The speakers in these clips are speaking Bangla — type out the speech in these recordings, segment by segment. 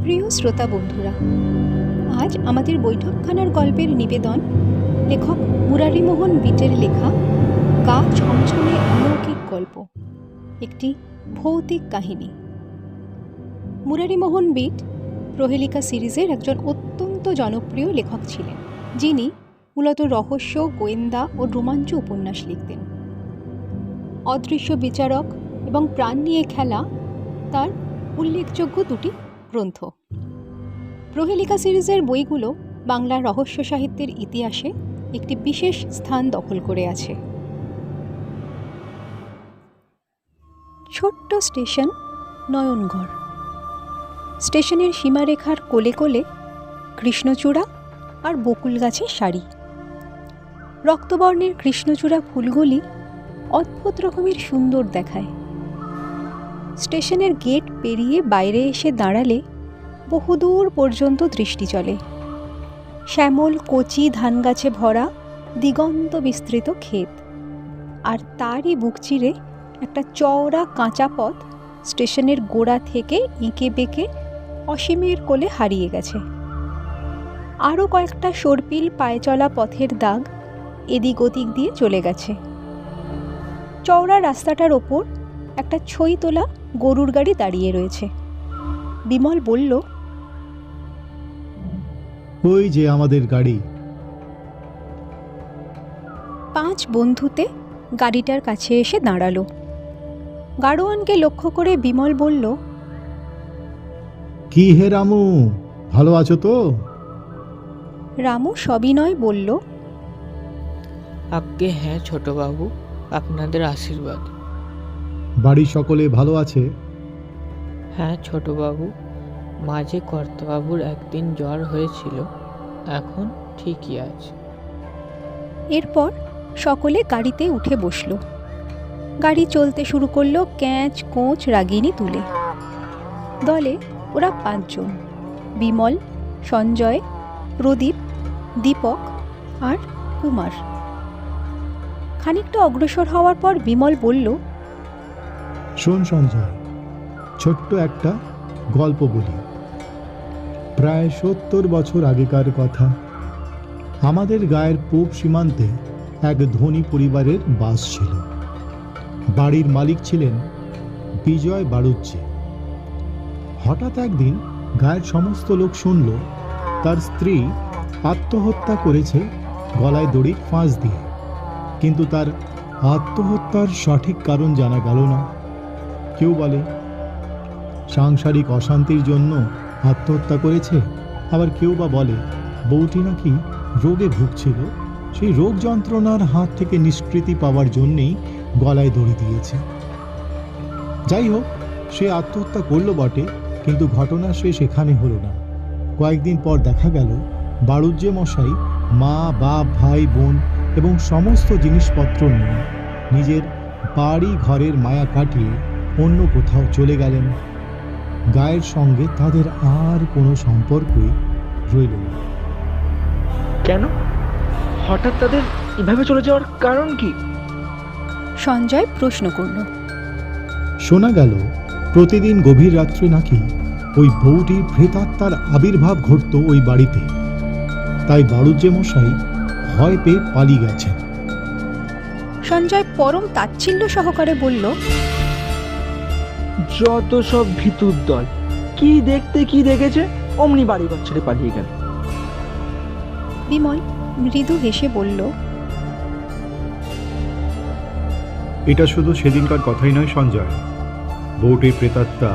প্রিয় শ্রোতা বন্ধুরা, আজ আমাদের বৈঠকখানার গল্পের নিবেদন লেখক মুরারিমোহন বিটের লেখা গা ছমছমে অলৌকিক গল্প, একটি ভৌতিক কাহিনী। মুরারিমোহন বিট প্রহেলিকা সিরিজের একজন অত্যন্ত জনপ্রিয় লেখক ছিলেন, যিনি মূলত রহস্য, গোয়েন্দা ও রোমাঞ্চ উপন্যাস লিখতেন। অদৃশ্য বিচারক এবং প্রাণ নিয়ে খেলা তার উল্লেখযোগ্য দুটি গ্রন্থ। প্রহেলিকা সিরিজের বইগুলো বাংলার রহস্য সাহিত্যের ইতিহাসে একটি বিশেষ স্থান দখল করে আছে। ছোট্ট স্টেশন নয়নগড়। স্টেশনের সীমারেখার কোলে কোলে কৃষ্ণচূড়া আর বকুল গাছের সারি। রক্তবর্ণের কৃষ্ণচূড়া ফুলগুলি অদ্ভুত রকমের সুন্দর দেখায়। স্টেশনের গেট পেরিয়ে বাইরে এসে দাঁড়ালে বহুদূর পর্যন্ত দৃষ্টি চলে। শ্যামল কচি ধান গাছে ভরা দিগন্ত বিস্তৃত ক্ষেত, আর তারই বুক চিরে একটা চওড়া কাঁচা পথ স্টেশনের গোড়া থেকে এঁকে বেঁকে অসীমের কোলে হারিয়ে গেছে। আরও কয়েকটা সর্পিল পায়ে চলা পথের দাগ এদিক ওদিক দিয়ে চলে গেছে। চওড়া রাস্তাটার ওপর একটা ছই তোলা গরুর গাড়ি দাঁড়িয়ে রয়েছে। বিমল বলল, ওই যে আমাদের গাড়ি। 5 বন্ধুতে গাড়িটার কাছে এসে দাঁড়ালো। গাড়োয়ানকে লক্ষ্য করে বিমল বলল, কি হে রামু, ভালো আছো তো? রামু সবিনয় বলল, আজ্ঞে হ্যাঁ ছোটবাবু, আপনাদের আশীর্বাদ। বাড়ির সকলে ভালো আছে? হ্যাঁ ছোটবাবু, মাঝে কর্তাবাবুর একদিন জ্বর হয়েছিল, এখন ঠিকই আছে। এরপর সকলে গাড়িতে উঠে বসল। গাড়ি চলতে শুরু করলো ক্যাঁচ কোঁচ রাগিনী তুলে। দলে ওরা 5 জন: বিমল, সঞ্জয়, প্রদীপ, দীপক আর কুমার। খানিকটা অগ্রসর হওয়ার পর বিমল বলল, শোন সঞ্জয়, ছোট্ট একটা গল্প বলি। প্রায় 70 বছর আগেকার কথা। আমাদের গায়ের পূব সীমান্তে এক ধনী পরিবারের বাস ছিল। বাড়ির মালিক ছিলেন বিজয় বাড়ুজ্জে। হঠাৎ একদিন গায়ের সমস্ত লোক শুনল তার স্ত্রী আত্মহত্যা করেছে গলায় দড়ির ফাঁস দিয়ে, কিন্তু তার আত্মহত্যার সঠিক কারণ জানা গেল না। কেউ বলে সাংসারিক অশান্তির জন্য আত্মহত্যা করেছে, আবার কেউ বা বলে বউটি নাকি রোগে ভুগছিল, সেই রোগ যন্ত্রণার হাত থেকে নিষ্কৃতি পাওয়ার জন্যেই গলায় দড়ি দিয়েছে। যাই হোক, সে আত্মহত্যা করলো বটে, কিন্তু ঘটনা শেষ এখানে হলো না। কয়েকদিন পর দেখা গেল বাড়ুজ্জে মশাই মা, বাপ, ভাই, বোন এবং সমস্ত জিনিসপত্র নিয়ে নিজের বাড়ি ঘরের মায়া কাটিয়ে অন্য কোথাও চলে গেলেন। গায়ের সঙ্গে তাদের আর কোনো সম্পর্কই রইল না। কেন হঠাৎ তাদের এভাবে চলে যাওয়ার কারণ কি? সঞ্জয় প্রশ্ন করল। শোনা গেল প্রতিদিন গভীর রাত্রে নাকি ওই বউটির প্রেতাত্মার আবির্ভাব ঘটত ওই বাড়িতে। তাই বাড়ুজ্জে মশাই ভয় পেয়ে পালিয়ে গেছেন। সঞ্জয় পরম তাচ্ছিল্য সহকারে বলল, যত সব ভিতুর দল, কি দেখতে কি দেখেছে, অমনি বাড়িঘর ছেড়ে পালিয়ে গেল। বিমল মৃদু হেসে বলল, এটা শুধু সেদিনকার কথাই নয় সঞ্জয়, বউটির প্রেতাত্মা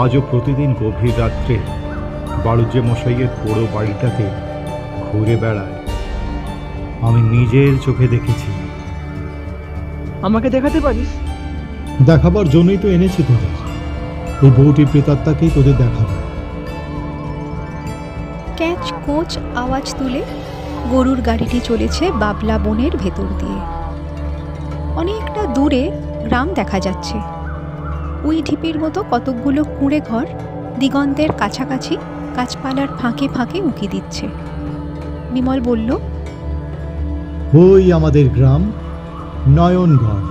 আজও প্রতিদিন গভীর রাত্রে বাড়ুজ্জে মশাইয়ের পুরো বাড়িটাতে ঘুরে বেড়ায়। আমি নিজের চোখে দেখেছি। আমাকে দেখাতে পারিস? দেখাবার জন্যই তো এনেছি তোদের। ওই বউটির প্রেতাত্মাকেই তোদের দেখাবো। ক্যাঁচ কোঁচ আওয়াজ তুলে গরুর গাড়িটি চলেছে বাবলা বনের ভেতর দিয়ে। অনেকটা দূরে গ্রাম দেখা যাচ্ছে। ওই ঢিপির মতো কতকগুলো কুঁড়ে ঘর দিগন্তের কাছাকাছি গাছপালার ফাঁকে ফাঁকে উঁকি দিচ্ছে। বিমল বলল, ওই আমাদের গ্রাম নয়নগড়।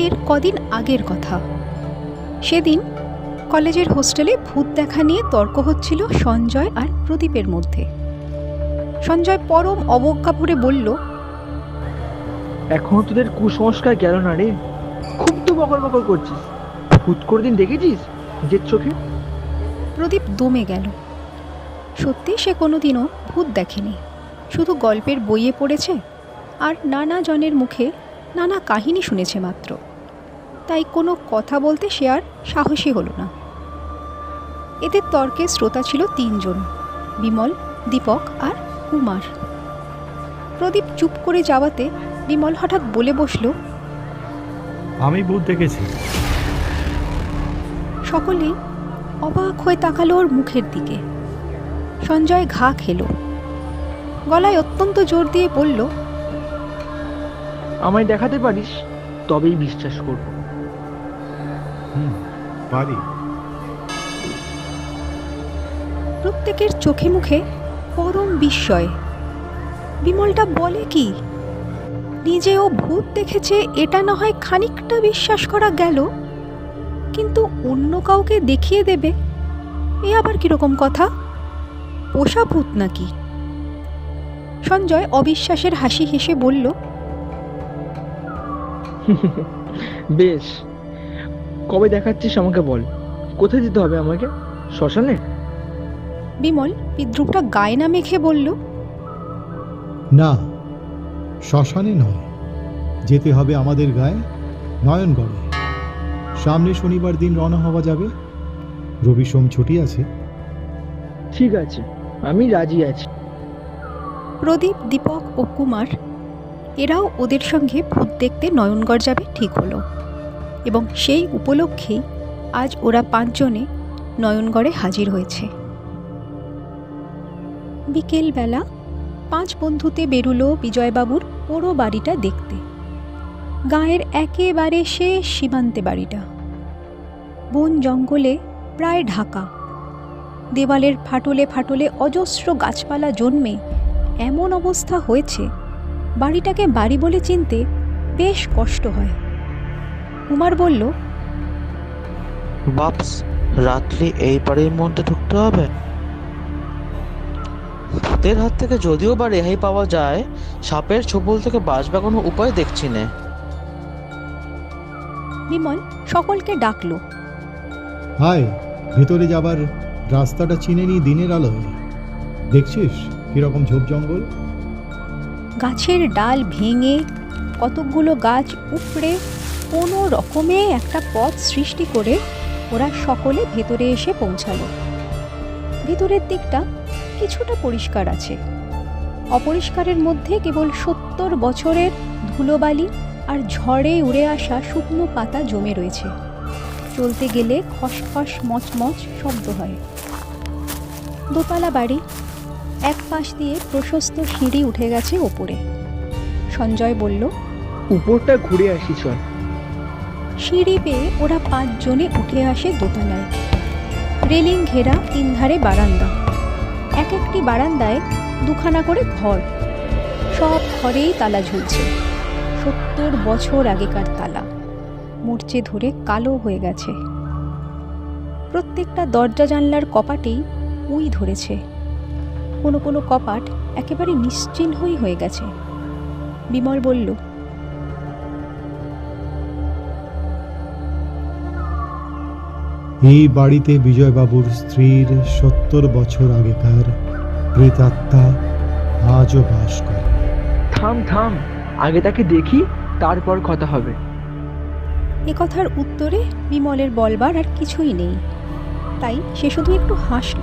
এর কদিন আগের কথা। সেদিন কলেজের হোস্টেলে ভূত দেখা নিয়ে তর্ক হচ্ছিল সঞ্জয় আর প্রদীপের মধ্যে। সঞ্জয় পরম অবজ্ঞা ভরে বলল, এখনো তোদের কুসংস্কার গেল না রে, খুব তো বকর বকর করছিস। ভূত কোনোদিন দেখেছিস নিজের চোখে? প্রদীপ দমে গেল। সত্যি সে কোনোদিনও ভূত দেখেনি, শুধু গল্পের বইয়ে পড়েছে আর নানা জনের মুখে নানা কাহিনী শুনেছে মাত্র। তাই কোনো কথা বলতে সে আর সাহসী হলো না। এদের তর্কে শ্রোতা ছিল 3 জন, বিমল, দীপক আর কুমার। প্রদীপ চুপ করে যাওয়াতে বিমল হঠাৎ বলে বসল, আমি ভূত দেখেছি। সকলেই অবাক হয়ে তাকালো ওর মুখের দিকে। সঞ্জয় ঘা খেল, গলায় অত্যন্ত জোর দিয়ে বলল, আমায় দেখাতে পারিস তবেই বিশ্বাস করব। পারি। প্রত্যেকের চোখে মুখে পরম বিস্ময়। বিমলটা বলে কি? নিজেও ভূত দেখেছে এটা না হয় খানিকটা বিশ্বাস করা গেল, কিন্তু অন্য কাউকে দেখিয়ে দেবে এ আবার কিরকম কথা? পোষা ভূত নাকি? সঞ্জয় অবিশ্বাসের হাসি হেসে বলল, বেশ, কবে দেখাচ্ছিস আমাকে বল। কোথায় যেতে হবে আমাকে? শ্মশানে? বিমল বিদ্রুপটা গায়ে না মেখে বলল, না, শ্মশানে নয়, যেতে হবে আমাদের গায়ে নয়নগড়ে। সামনে শনিবার দিন রওনা হওয়া যাবে। রবি সোম ছুটি আছে। ঠিক আছে, আমি রাজি আছি। প্রদীপ, দীপক ও কুমার এরাও ওদের সঙ্গে ভূত দেখতে নয়নগড় যাবে ঠিক হলো, এবং সেই উপলক্ষেই আজ ওরা 5 জনে নয়নগড়ে হাজির হয়েছে। বিকেলবেলা 5 বন্ধুতে বেরুলো বিজয়বাবুর পুরো বাড়িটা দেখতে। গাঁয়ের একেবারে শেষ সীমান্তে বাড়িটা, বন জঙ্গলে প্রায় ঢাকা। দেওয়ালের ফাটলে ফাটলে অজস্র গাছপালা জন্মে এমন অবস্থা হয়েছে বাড়িটাকে বাড়ি বলে চিনতে বেশ কষ্ট হয়। কুমার বলল, বাপস, রাত্রি এই বাড়ির মধ্যে ঢুকতে হবে? ভূতের হাত থেকে যদিও বা রেহাই পাওয়া যায়, সাপের ছোবল থেকে বাঁচবার কোনো উপায় দেখছি না। বিমল সকলকে ডাকলো। হায়, ভেতরে যাবার রাস্তাটা চিনে নি দিনের আলোয়। দেখছিস কিরকম ঝোপ জঙ্গল? গাছের ডাল ভেঙে কতকগুলো গাছ উপড়ে কোনো রকমে একটা পথ সৃষ্টি করে ওরা সকলে ভেতরে এসে পৌঁছালো। ভেতরের দিকটা কিছুটা পরিষ্কার আছে, অপরিষ্কারের মধ্যে কেবল 70 বছরের ধুলোবালি আর ঝড়ে উড়ে আসা শুকনো পাতা জমে রয়েছে। চলতে গেলে খসখস মচমচ শব্দ হয়। দোতলা বাড়ি, এক পাশ দিয়ে প্রশস্ত সিঁড়ি উঠে গেছে ওপরে। সঞ্জয় বলল, উপরটা ঘুরে আসি চল। সিঁড়ি পেয়ে ওরা 5 জনে উঠে আসে দোতলায়। রেলিং ঘেরা 3 ধারে বারান্দা, এক একটি বারান্দায় 2খানা করে ঘর। সব ঘরেই তালা ঝুলছে, 70 বছর আগেকার তালা, মরচে ধরে কালো হয়ে গেছে। প্রত্যেকটা দরজা জানলার কপাটেই উই ধরেছে, কোনো কোনো কপাট একেবারে নিশ্চিহ্নই হয়ে গেছে। বিমল বলল, এই বাড়িতে বিজয়বাবুর স্ত্রীর 70 বছর আগেকার প্রেতাত্মা আজও বাস করে। থাম থাম, আগে তাকে দেখি, তারপর কথা হবে। এ কথার উত্তরে বিমলের বলবার আর কিছুই নেই, তাই সে শুধু একটু হাসল।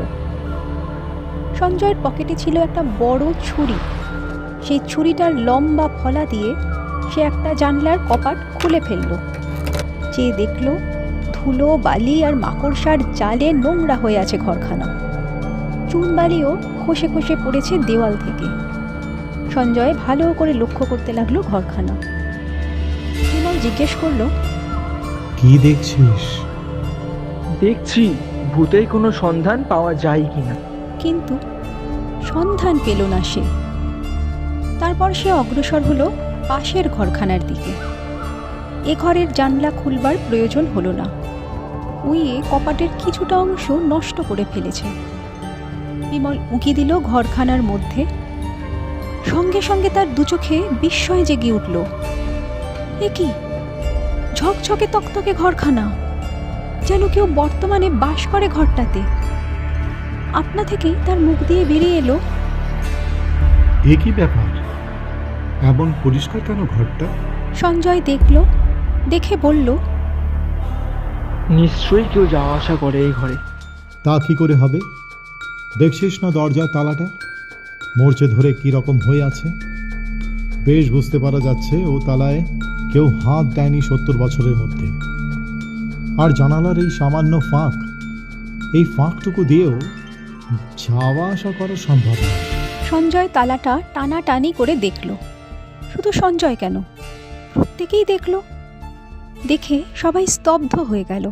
সঞ্জয়ের পকেটে ছিল একটা বড় ছুরি। সেই ছুরিটার লম্বা ফলা দিয়ে সে একটা জানলার কপাট খুলে ফেলল। চেয়ে দেখল ধুলো, বালি আর মাকড়সার জালে নোংরা হয়ে আছে ঘরখানা। চুন বালিও খসে খসে পড়েছে দেওয়াল থেকে। সঞ্জয় ভালো করে লক্ষ্য করতে লাগলো ঘরখানা। বিমল জিজ্ঞেস করলো, কি দেখছিস? দেখছি ভূতের কোনো সন্ধান পাওয়া যায় কিনা। কিন্তু সন্ধান পেল না সে। তারপর সে অগ্রসর হলো পাশের ঘরখানার দিকে। এ ঘরের জানলা খুলবার প্রয়োজন হলো না, উইয়ে কপাটের কিছুটা অংশ নষ্ট করে ফেলেছে। বিমল উঁকি দিল ঘরখানার মধ্যে। সঙ্গে সঙ্গে তার দু চোখে বিস্ময় জেগে উঠল। এ কি ঝকঝকে তকতকে ঘরখানা, যেন কেউ বর্তমানে বাস করে ঘরটাতে। আপনা থেকেই তার মুখ দিয়ে বেরিয়ে এলো, এ কি ব্যাপার, এমন পরিষ্কার কেন ঘরটা? সঞ্জয় দেখল, দেখে বলল, নিশ্চয়ই কেউ যাওয়া আসা করে এই ঘরে। তা কি করে হবে? দেখছিস না দরজার তালাটা মরচে ধরে কি রকম হয়ে আছে। বেশ বুঝতে পারা যাচ্ছে ও তালায় কেউ হাত দেয়নি 70 বছরের মধ্যে। আর জানালার এই সামান্য ফাঁক, এই ফাঁকটুকু দিয়েও যাওয়া আসা করা সম্ভব না। সঞ্জয় তালাটা টানাটানি করে দেখল। শুধু সঞ্জয় কেন, প্রত্যেকেই দেখল। দেখে সবাই স্তব্ধ হয়ে গেল।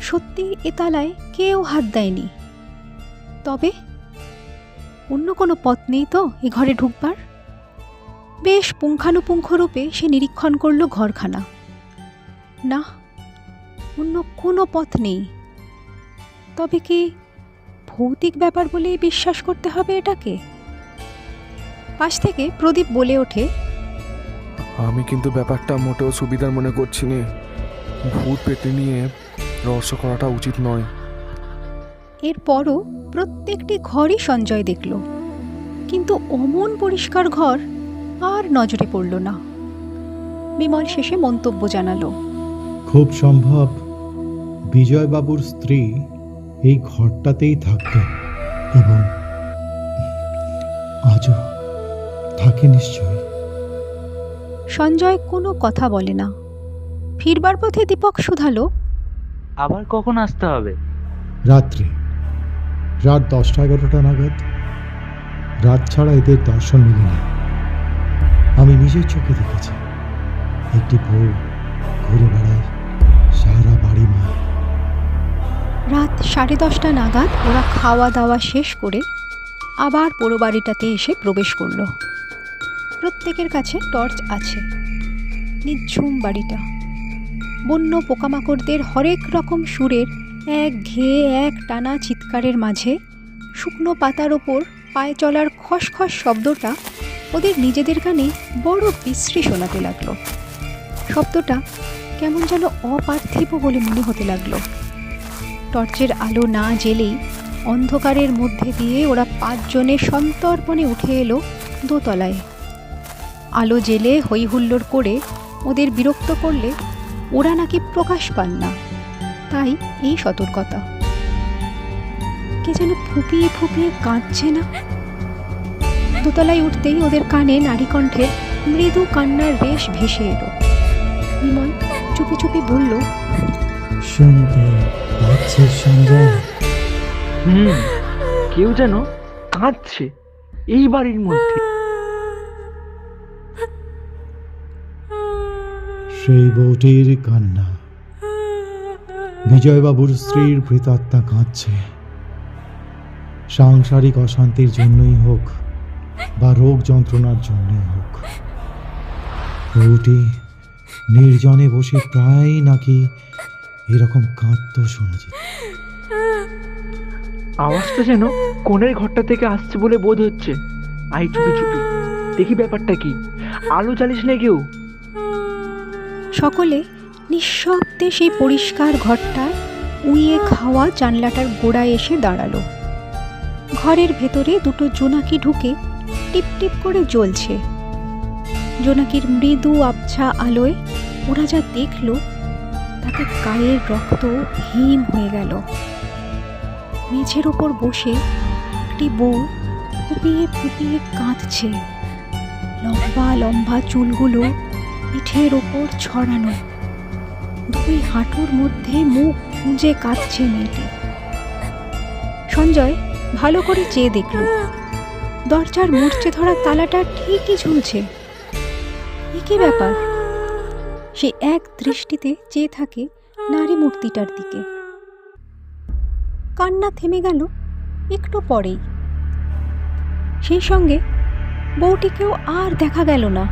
সত্যি এ তালায় কেউ হাত দেয়নি। তবে অন্য কোনো পথ নেই তো এ ঘরে ঢুকবার? বেশ পুঙ্খানুপুঙ্খ রূপে সে নিরীক্ষণ করল ঘরখানা। না, অন্য কোনো পথ নেই। তবে কি ভৌতিক ব্যাপার বলেই বিশ্বাস করতে হবে এটাকে? পাশ থেকে প্রদীপ বলে ওঠে, আমি কিন্তু ব্যাপারটা মোটেও সুবিধার মনে করছি না। ভূত পেতে নিয়ে রহস্য করাটা উচিত নয়। এরপরও প্রত্যেকটি ঘরই সঞ্জয় দেখল, কিন্তু অমন পরিষ্কার ঘর আর নজরে পড়ল না। বিমল শেষে মন্তব্য জানালো, খুব সম্ভব বিজয়বাবুর স্ত্রী এই ঘরটাতেই থাকতেন এবং আজও থাকে নিশ্চয়ই। সঞ্জয় কোনো কথা বলে না। ফিরবার পথে দীপক শুধালো, আবার কখন আসতে হবে? রাত্রে, রাত 10টা-11টা নাগাদ। রাত ছাড়া এদের দর্শন মেলে না। আমি নিজের চোখে দেখেছি একটি বউ ঘুরে বেড়ায় সারা বাড়ি ময়। রাত 10:30 নাগাদ ওরা খাওয়া দাওয়া শেষ করে আবার পোড়ো বাড়িটাতে এসে প্রবেশ করল। প্রত্যেকের কাছে টর্চ আছে। নিঝুম বাড়িটা। বন্য পোকামাকড়দের হরেক রকম সুরের এক ঘেয়ে এক টানা চিৎকারের মাঝে শুকনো পাতার ওপর পায়ে চলার খসখস শব্দটা ওদের নিজেদের কানে বড় বিশ্রী শোনাতে লাগলো। শব্দটা কেমন যেন অপার্থিব বলে মনে হতে লাগলো। টর্চের আলো না জ্বেলেই অন্ধকারের মধ্যে দিয়ে ওরা 5 জনে সন্তর্পণে উঠে এলো দোতলায়। আলো জ্বেলে হই হুল্লোড় করে ওদের বিরক্ত করলে ওরা নাকি প্রকাশ পান না, তাই এই সতর্কতা। কে যেন ফুপিয়ে ফুপিয়ে কাঁদছে না? দোতলায় উঠতেই ওদের কানে নারীকণ্ঠের মৃদু কান্নার রেশ ভেসে এলো। বিমল চুপি চুপি বলল, শুনতে পাচ্ছিস সঞ্জয়? কেউ যেন কাঁদছে এই বাড়ির মধ্যে। সেই বউটির কান্না। বিজয়বাবুর স্ত্রীর প্রেতাত্মা কাঁদছে। সাংসারিক অশান্তির জন্যই হোক বা রোগ যন্ত্রণার জন্যই হোক, বউটি নির্জনে বসে প্রায় নাকি এরকম কাঁদতো শোনা যেত। আওয়াজটা যেন কোণের ঘরটা থেকে আসছে বলে বোধ হচ্ছে। আই চুপি চুপি দেখি ব্যাপারটা কি। আলো জ্বালিস না কেউ। সকলে নিঃশব্দে সেই পরিষ্কার ঘরটার উইয়ে খাওয়া জানলাটার গোড়ায় এসে দাঁড়ালো। ঘরের ভেতরে 2টো জোনাকি ঢুকে টিপ টিপ করে জ্বলছে। জোনাকির মৃদু আবছা আলোয় ওরা যা দেখল তাতে গায়ের রক্ত হিম হয়ে গেল। মেঝের ওপর বসে একটি বউ ফুপিয়ে ফুপিয়ে কাঁদছে। লম্বা লম্বা চুলগুলো পিঠের ওপর ছড়ানো। 2 হাঁটুর মধ্যে মুখ গুঁজে কাঁদছে মেয়েটি। সঞ্জয় ভালো করে চেয়ে দেখল, দরজার মরচে ধরা তালাটা ঠিকই ঝুলছে। কি ব্যাপার? সে এক দৃষ্টিতে চেয়ে থাকে নারী মূর্তিটার দিকে। কান্না থেমে গেল একটু পরেই। সেই সঙ্গে বউটিকেও আর দেখা গেল না।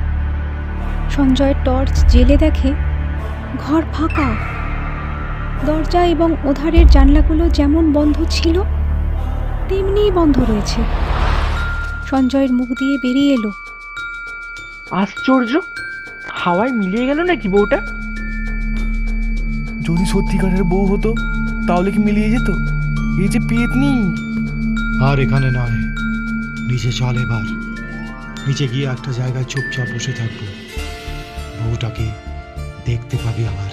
সঞ্জয় টর্চ জেলে দেখে ঘর ফাঁকা। দরজা এবং ওধারের জানলাগুলো যেমন বন্ধ ছিল তেমনিই বন্ধ রয়েছে। সঞ্জয়ের মুখ দিয়ে বেরিয়ে এলো, আশ্চর্য, হাওয়ায় মিলিয়ে গেল নাকি বউটা? যদি সত্যিকারের বউ হতো তাহলে কি মিলিয়ে যেত? এই যে পেতনি! আর এখানে নয়, নিচে চল। এবার নিচে গিয়ে একটা জায়গায় চুপচাপ বসে থাকবো। বউটাকে দেখতে পাবি আবার।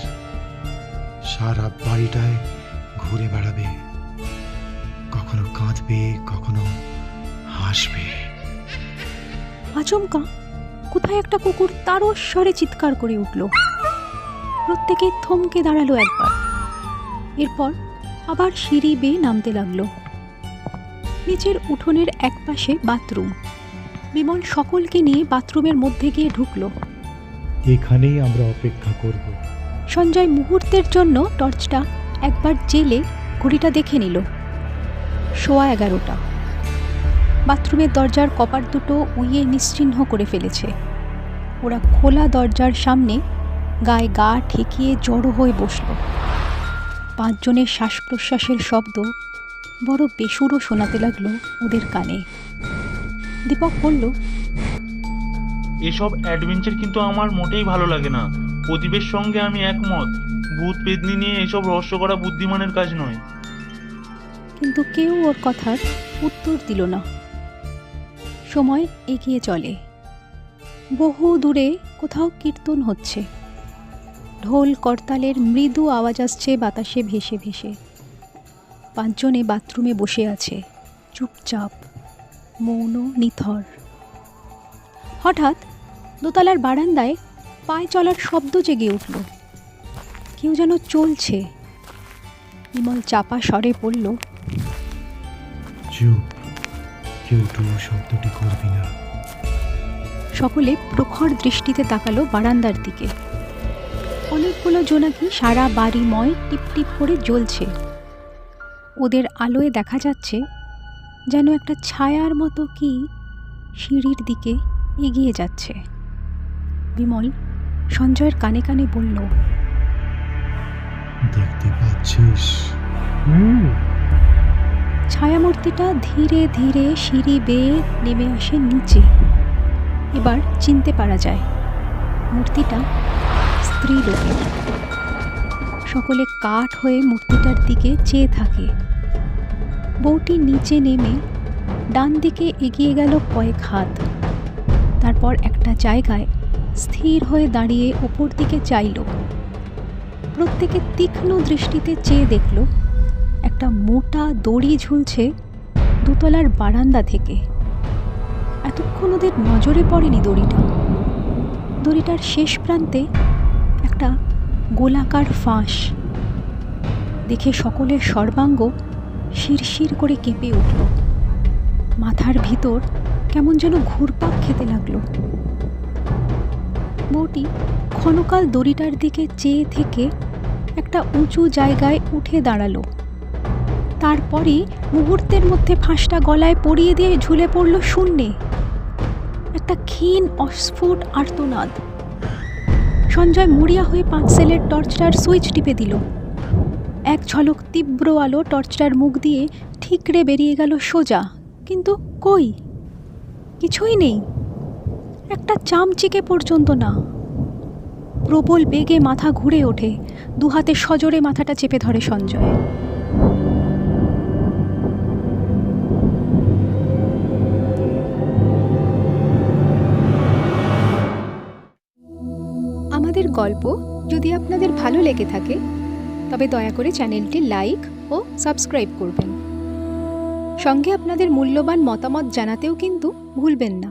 সারা বাড়িটায় ঘুরে বেড়াবে, কখনো কাঁদবে, কখনো হাসবে। আচমকা কোথায় একটা কুকুর তারস্বরে চিৎকার করে উঠল। প্রত্যেকে থমকে দাঁড়ালো একবার। এরপর আবার সিঁড়ি বেয়ে নামতে লাগলো। নিচের উঠোনের একপাশে বাথরুম। বিমল সকলকে নিয়ে বাথরুমের মধ্যে গিয়ে ঢুকলো। এখানেই আমরা অপেক্ষা করব। সঞ্জয় মুহূর্তের জন্য টর্চটা একবার জেলে ঘড়িটা দেখে নিল। 11:15। বাথরুমের দরজার কপাট দুটো উইয়ে নিশ্চিহ্ন করে ফেলেছে। ওরা খোলা দরজার সামনে গায়ে গা ঠেকিয়ে জড়ো হয়ে বসল। 5 জনের শ্বাস প্রশ্বাসের শব্দ বড় বেসুরো শোনাতে লাগলো ওদের কানে। দীপক বলল, এসব অ্যাডভেঞ্চার কিন্তু আমার মোটেই ভালো লাগে না। প্রদীপের সঙ্গে আমি একমত। ভূত পেতনি নিয়ে এসব রহস্য করা বুদ্ধিমানের কাজ নয়। কিন্তু কেউ ওর কথার উত্তর দিল না। সময় এগিয়ে চলে। বহু দূরে কোথাও কীর্তন হচ্ছে। ঢোল করতালের মৃদু আওয়াজ আসছে বাতাসে ভেসে ভেসে। 5 জনে বাথরুমে বসে আছে, চুপচাপ, মৌন, নিথর। হঠাৎ দোতলার বারান্দায় পায়ে চলার শব্দ জেগে উঠল। কেউ যেন চলছে। বিমল চাপা স্বরে পড়ল, চুপ, কেউ টু শব্দটি করবি না। সকলে প্রখর দৃষ্টিতে তাকালো বারান্দার দিকে। অনেকগুলো জোনাকি সারা বাড়িময় টিপ টিপ করে জ্বলছে। ওদের আলোয় দেখা যাচ্ছে যেন একটা ছায়ার মতো কি সিঁড়ির দিকে এগিয়ে যাচ্ছে। বিমল সঞ্জয়ের কানে কানে বলল, দেখতে পাচ্ছিস? ছায়ামূর্তিটা ধীরে ধীরে সিঁড়ি বেয়ে নেমে আসে নিচে। এবার চিনতে পারা যায় মূর্তিটা স্ত্রীলোকের। সকলে কাঠ হয়ে মূর্তিটার দিকে চেয়ে থাকে। বউটি নিচে নেমে ডান দিকে এগিয়ে গেল কয়েক হাত। তারপর একটা জায়গায় স্থির হয়ে দাঁড়িয়ে ওপর দিকে চাইল। প্রত্যেকে তীক্ষ্ণ দৃষ্টিতে চেয়ে দেখল একটা মোটা দড়ি ঝুলছে দোতলার বারান্দা থেকে। এতক্ষণ ওদের নজরে পড়েনি দড়িটা। দড়িটার শেষ প্রান্তে একটা গোলাকার ফাঁস। দেখে সকলের সর্বাঙ্গ শিরশির করে কেঁপে উঠল। মাথার ভিতর কেমন যেন ঘুরপাক খেতে লাগলো। বউটি ক্ষণকাল দড়িটার দিকে চেয়ে থেকে একটা উঁচু জায়গায় উঠে দাঁড়ালো। তারপরই মুহূর্তের মধ্যে ফাঁসটা গলায় পরিয়ে দিয়ে ঝুলে পড়ল শূন্যে। একটা ক্ষীণ অস্ফুট আর্তনাদ। সঞ্জয় মরিয়া হয়ে 5 সেলের টর্চটার সুইচ টিপে দিল। এক ঝলক তীব্র আলো টর্চটার মুখ দিয়ে ঠিকরে বেরিয়ে গেল সোজা। কিন্তু কই, কিছুই নেই। একটা চামচিকে পর্যন্ত না। প্রবল বেগে মাথা ঘুরে ওঠে। 2 হাতে সজোরে মাথাটা চেপে ধরে সঞ্জয়। আমাদের গল্প যদি আপনাদের ভালো লেগে থাকে তবে দয়া করে চ্যানেলটি লাইক ও সাবস্ক্রাইব করবেন। সঙ্গে আপনাদের মূল্যবান মতামত জানাতেও কিন্তু ভুলবেন না।